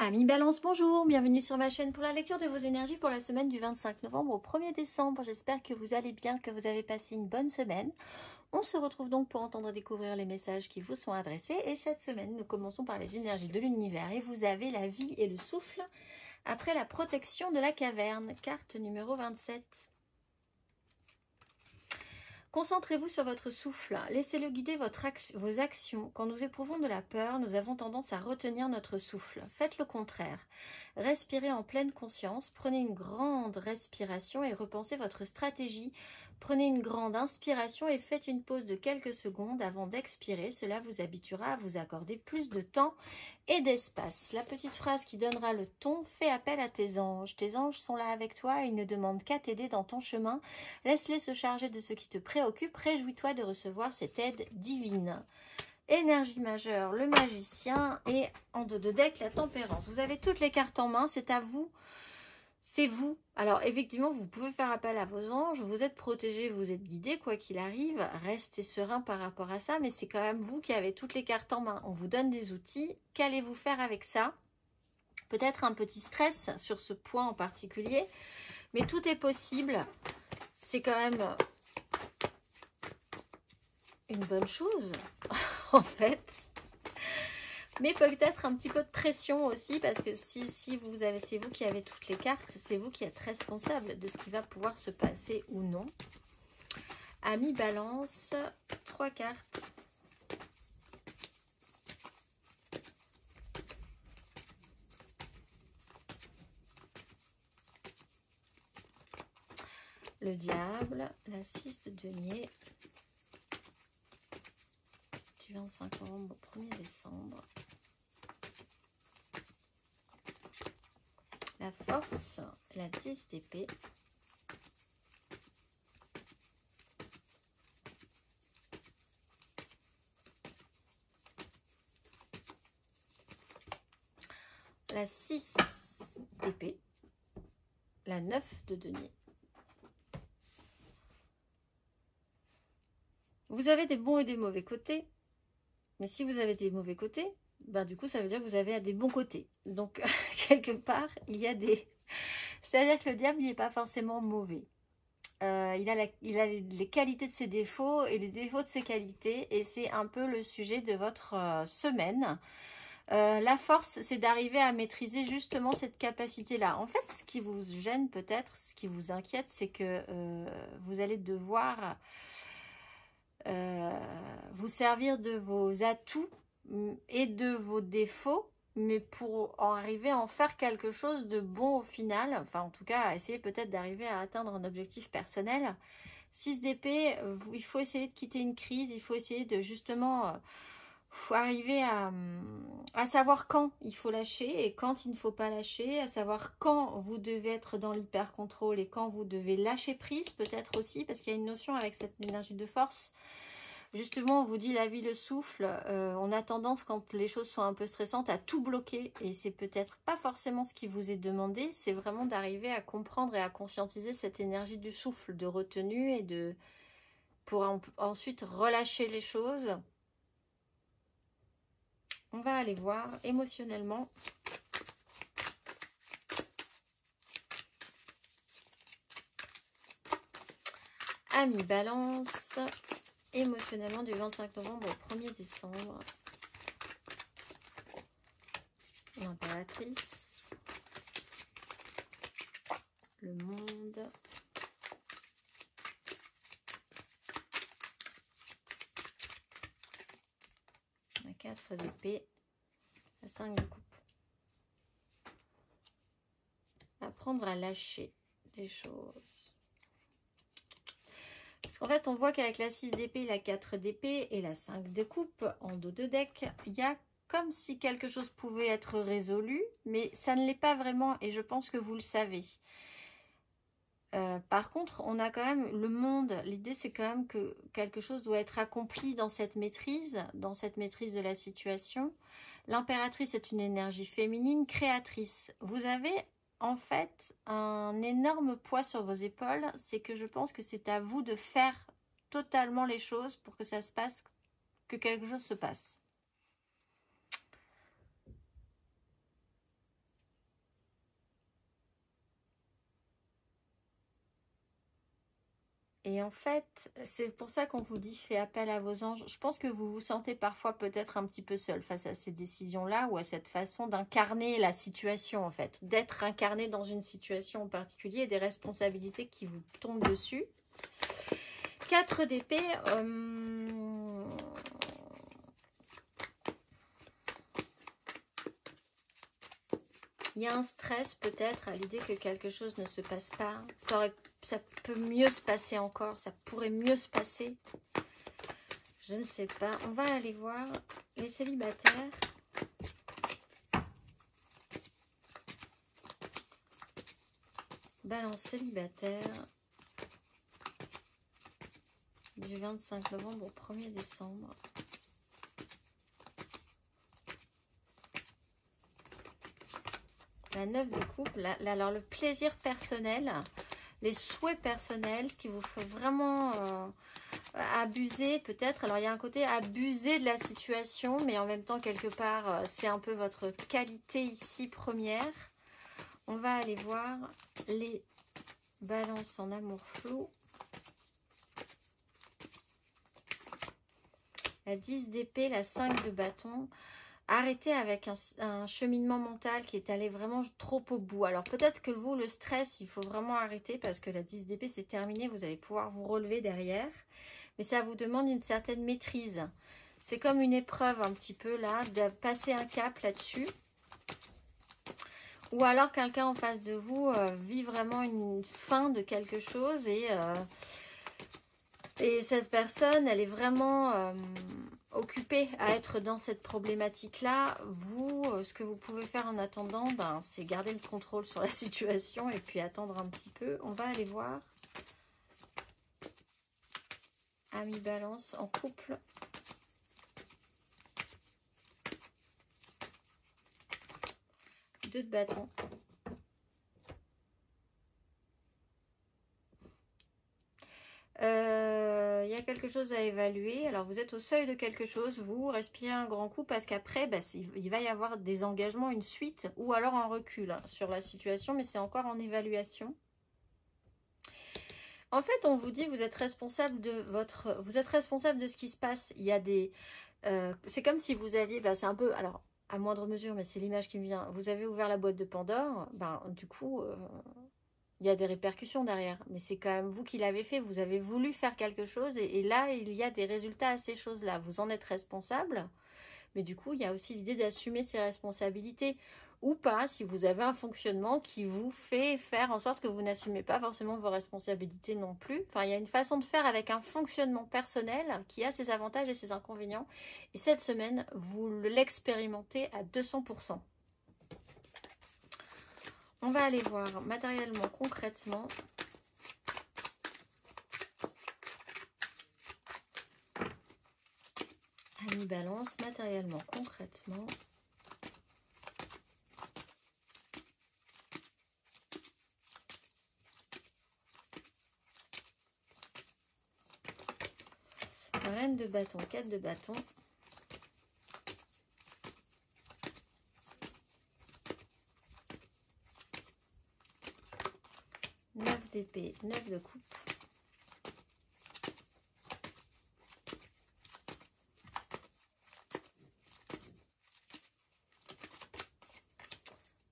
Amis Balance, bonjour, bienvenue sur ma chaîne pour la lecture de vos énergies pour la semaine du 25 novembre au 1er décembre. J'espère que vous allez bien, que vous avez passé une bonne semaine. On se retrouve donc pour entendre et découvrir les messages qui vous sont adressés. Et cette semaine, nous commençons par les énergies de l'univers. Et vous avez la vie et le souffle après la protection de la caverne, carte numéro 27. Concentrez-vous sur votre souffle, laissez-le guider vos actions. Quand nous éprouvons de la peur, nous avons tendance à retenir notre souffle. Faites le contraire. Respirez en pleine conscience, prenez une grande respiration et repensez votre stratégie. Prenez une grande inspiration et faites une pause de quelques secondes avant d'expirer. Cela vous habituera à vous accorder plus de temps et d'espace. La petite phrase qui donnera le ton: fais appel à tes anges. Tes anges sont là avec toi, ils ne demandent qu'à t'aider dans ton chemin. Laisse-les se charger de ce qui te préoccupe. Réjouis-toi de recevoir cette aide divine. Énergie majeure, le magicien, et en dos de deck, la tempérance. Vous avez toutes les cartes en main, c'est à vous. C'est vous. Alors effectivement, vous pouvez faire appel à vos anges, vous êtes protégé, vous êtes guidé, quoi qu'il arrive. Restez serein par rapport à ça, mais c'est quand même vous qui avez toutes les cartes en main. On vous donne des outils. Qu'allez-vous faire avec ça? Peut-être un petit stress sur ce point en particulier, mais tout est possible. C'est quand même une bonne chose, en fait. Mais peut-être un petit peu de pression aussi, parce que si vous avez, c'est vous qui avez toutes les cartes, c'est vous qui êtes responsable de ce qui va pouvoir se passer ou non. Amis Balance, 3 cartes. Le diable, la 6 de denier, du 25 novembre au 1er décembre. La force, la 10 d'épée. La 6 d'épée. La 9 de denier. Vous avez des bons et des mauvais côtés. Mais si vous avez des mauvais côtés, ben du coup, ça veut dire que vous avez des bons côtés. Donc, quelque part, il y a des... C'est-à-dire que le diable, il n'est pas forcément mauvais. Il a les qualités de ses défauts et les défauts de ses qualités. Et c'est un peu le sujet de votre semaine. La force, c'est d'arriver à maîtriser justement cette capacité-là. En fait, ce qui vous gêne peut-être, ce qui vous inquiète, c'est que vous allez devoir... vous servir de vos atouts et de vos défauts, mais pour en arriver à en faire quelque chose de bon au final, enfin en tout cas essayer peut-être d'arriver à atteindre un objectif personnel. 6 d'épée, il faut essayer de quitter une crise, il faut essayer de justement faut arriver à savoir quand il faut lâcher et quand il ne faut pas lâcher, à savoir quand vous devez être dans l'hyper-contrôle et quand vous devez lâcher prise peut-être aussi, parce qu'il y a une notion avec cette énergie de force. Justement, on vous dit la vie, le souffle. On a tendance, quand les choses sont un peu stressantes, à tout bloquer. Et c'est peut-être pas forcément ce qui vous est demandé. C'est vraiment d'arriver à comprendre et à conscientiser cette énergie du souffle, de retenue et pour ensuite relâcher les choses. On va aller voir émotionnellement. Amis Balance, émotionnellement du 25 novembre au 1er décembre. L'impératrice. Le monde. La 4 d'épée. La 5 de coupe. Apprendre à lâcher les choses. Parce qu'en fait, on voit qu'avec la 6 d'épée, la 4 d'épée et la 5 de coupe en dos de deck, il y a comme si quelque chose pouvait être résolu, mais ça ne l'est pas vraiment et je pense que vous le savez. Par contre, on a quand même le monde. L'idée, c'est quand même que quelque chose doit être accompli dans cette maîtrise de la situation. L'impératrice est une énergie féminine créatrice. Vous avez en fait un énorme poids sur vos épaules. C'est que je pense que c'est à vous de faire totalement les choses pour que ça se passe, que quelque chose se passe. Et en fait, c'est pour ça qu'on vous dit faites appel à vos anges. Je pense que vous vous sentez parfois peut-être un petit peu seul face à ces décisions-là ou à cette façon d'incarner la situation en fait. D'être incarné dans une situation en particulier et des responsabilités qui vous tombent dessus. 4 d'épée. Il y a un stress peut-être à l'idée que quelque chose ne se passe pas. Ça peut mieux se passer encore. Ça pourrait mieux se passer. Je ne sais pas. On va aller voir les célibataires. Balance célibataire. Du 25 novembre au 1er décembre. La 9 de coupe, alors le plaisir personnel, les souhaits personnels, ce qui vous fait vraiment abuser peut-être. Alors il y a un côté abuser de la situation, mais en même temps quelque part c'est un peu votre qualité ici première. On va aller voir les balances en amour flou. La 10 d'épée, la 5 de bâton. Arrêtez avec un cheminement mental qui est allé vraiment trop au bout. Alors peut-être que vous, le stress, il faut vraiment arrêter parce que la 10 d'épée, c'est terminé. Vous allez pouvoir vous relever derrière. Mais ça vous demande une certaine maîtrise. C'est comme une épreuve un petit peu là, de passer un cap là-dessus. Ou alors quelqu'un en face de vous vit vraiment une fin de quelque chose et cette personne, elle est vraiment occupée à être dans cette problématique-là. Vous, ce que vous pouvez faire en attendant, c'est garder le contrôle sur la situation et puis attendre un petit peu. On va aller voir. Ami Balance en couple. Deux de bâton. Il y a quelque chose à évaluer. Alors vous êtes au seuil de quelque chose, vous respirez un grand coup parce qu'après il va y avoir des engagements, une suite ou alors un recul sur la situation, mais c'est encore en évaluation. En fait, on vous dit vous êtes responsable de ce qui se passe. Il y a des c'est comme si vous aviez c'est un peu, alors à moindre mesure, mais c'est l'image qui me vient. Vous avez ouvert la boîte de Pandore, du coup il y a des répercussions derrière, mais c'est quand même vous qui l'avez fait. Vous avez voulu faire quelque chose et là, il y a des résultats à ces choses-là. Vous en êtes responsable, mais du coup, il y a aussi l'idée d'assumer ses responsabilités ou pas, si vous avez un fonctionnement qui vous fait faire en sorte que vous n'assumez pas forcément vos responsabilités non plus. Enfin, il y a une façon de faire avec un fonctionnement personnel qui a ses avantages et ses inconvénients. Et cette semaine, vous l'expérimentez à 200%. On va aller voir matériellement, concrètement. Ami Balance, matériellement, concrètement. Reine de bâton, 4 de bâton. D'épée, 9 de coupe.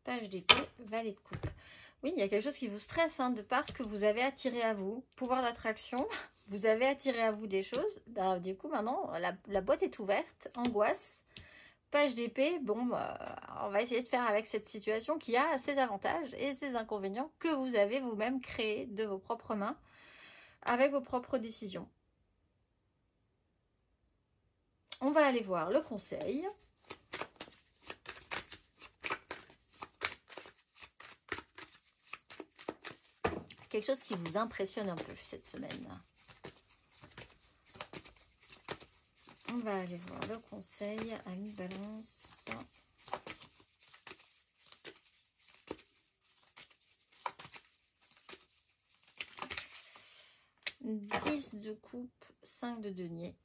Page d'épée, valet de coupe. Oui, il y a quelque chose qui vous stresse de par ce que vous avez attiré à vous. Pouvoir d'attraction, vous avez attiré à vous des choses. Du coup, maintenant, la boîte est ouverte. Angoisse. Page d'épée, on va essayer de faire avec cette situation qui a ses avantages et ses inconvénients que vous avez vous-même créés de vos propres mains, avec vos propres décisions. On va aller voir le conseil. Quelque chose qui vous impressionne un peu cette semaine. On va aller voir le conseil, ami Balance. « 10 de coupe, 5 de denier. »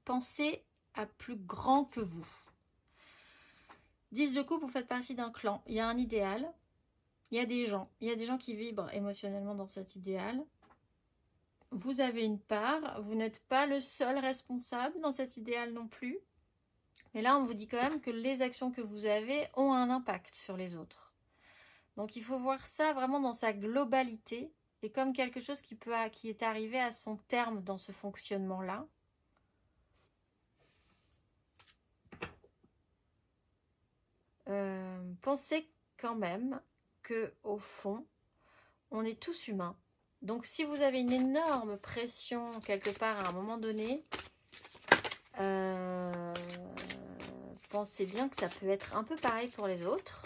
Pensez à plus grand que vous. 10 de coupe, vous faites partie d'un clan. Il y a un idéal. Il y a des gens qui vibrent émotionnellement dans cet idéal. Vous avez une part. Vous n'êtes pas le seul responsable dans cet idéal non plus. Mais là, on vous dit quand même que les actions que vous avez ont un impact sur les autres. Donc, il faut voir ça vraiment dans sa globalité et comme quelque chose qui est arrivé à son terme dans ce fonctionnement-là. Pensez quand même que au fond, on est tous humains. Donc, si vous avez une énorme pression quelque part à un moment donné, pensez bien que ça peut être un peu pareil pour les autres.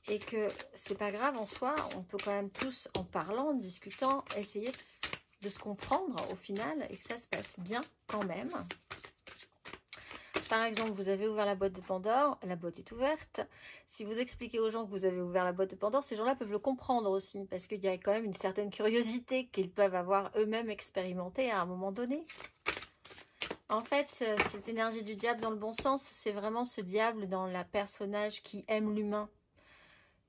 Et que c'est pas grave en soi, on peut quand même tous, en parlant, en discutant, essayer de se comprendre au final et que ça se passe bien quand même. Par exemple, vous avez ouvert la boîte de Pandore, la boîte est ouverte. Si vous expliquez aux gens que vous avez ouvert la boîte de Pandore, ces gens-là peuvent le comprendre aussi, parce qu'il y a quand même une certaine curiosité qu'ils peuvent avoir eux-mêmes expérimentée à un moment donné. En fait, cette énergie du diable dans le bon sens, c'est vraiment ce diable dans la personnage qui aime l'humain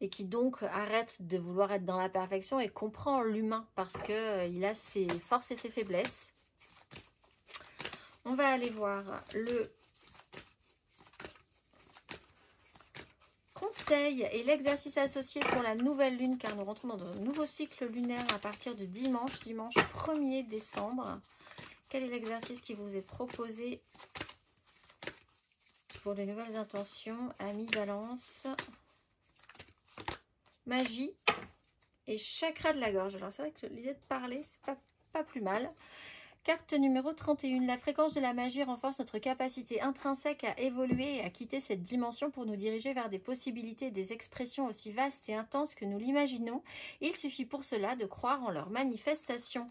et qui donc arrête de vouloir être dans la perfection et comprend l'humain parce qu'il a ses forces et ses faiblesses. On va aller voir le conseil et l'exercice associé pour la nouvelle lune, car nous rentrons dans un nouveau cycle lunaire à partir de dimanche 1er décembre. Quel est l'exercice qui vous est proposé pour les nouvelles intentions? Amis Balance, magie et chakra de la gorge. Alors c'est vrai que l'idée de parler, c'est pas plus mal. Carte numéro 31. La fréquence de la magie renforce notre capacité intrinsèque à évoluer et à quitter cette dimension pour nous diriger vers des possibilités et des expressions aussi vastes et intenses que nous l'imaginons. Il suffit pour cela de croire en leur manifestation.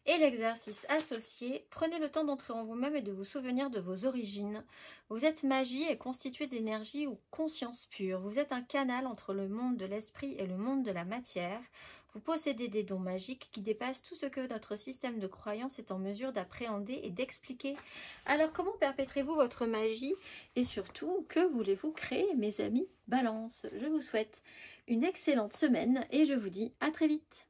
Et l'exercice associé, prenez le temps d'entrer en vous-même et de vous souvenir de vos origines. Vous êtes magie et constitué d'énergie ou conscience pure. Vous êtes un canal entre le monde de l'esprit et le monde de la matière. Vous possédez des dons magiques qui dépassent tout ce que notre système de croyance est en mesure d'appréhender et d'expliquer. Alors comment perpétrez-vous votre magie? Et surtout, que voulez-vous créer, mes amis Balance? Je vous souhaite une excellente semaine et je vous dis à très vite.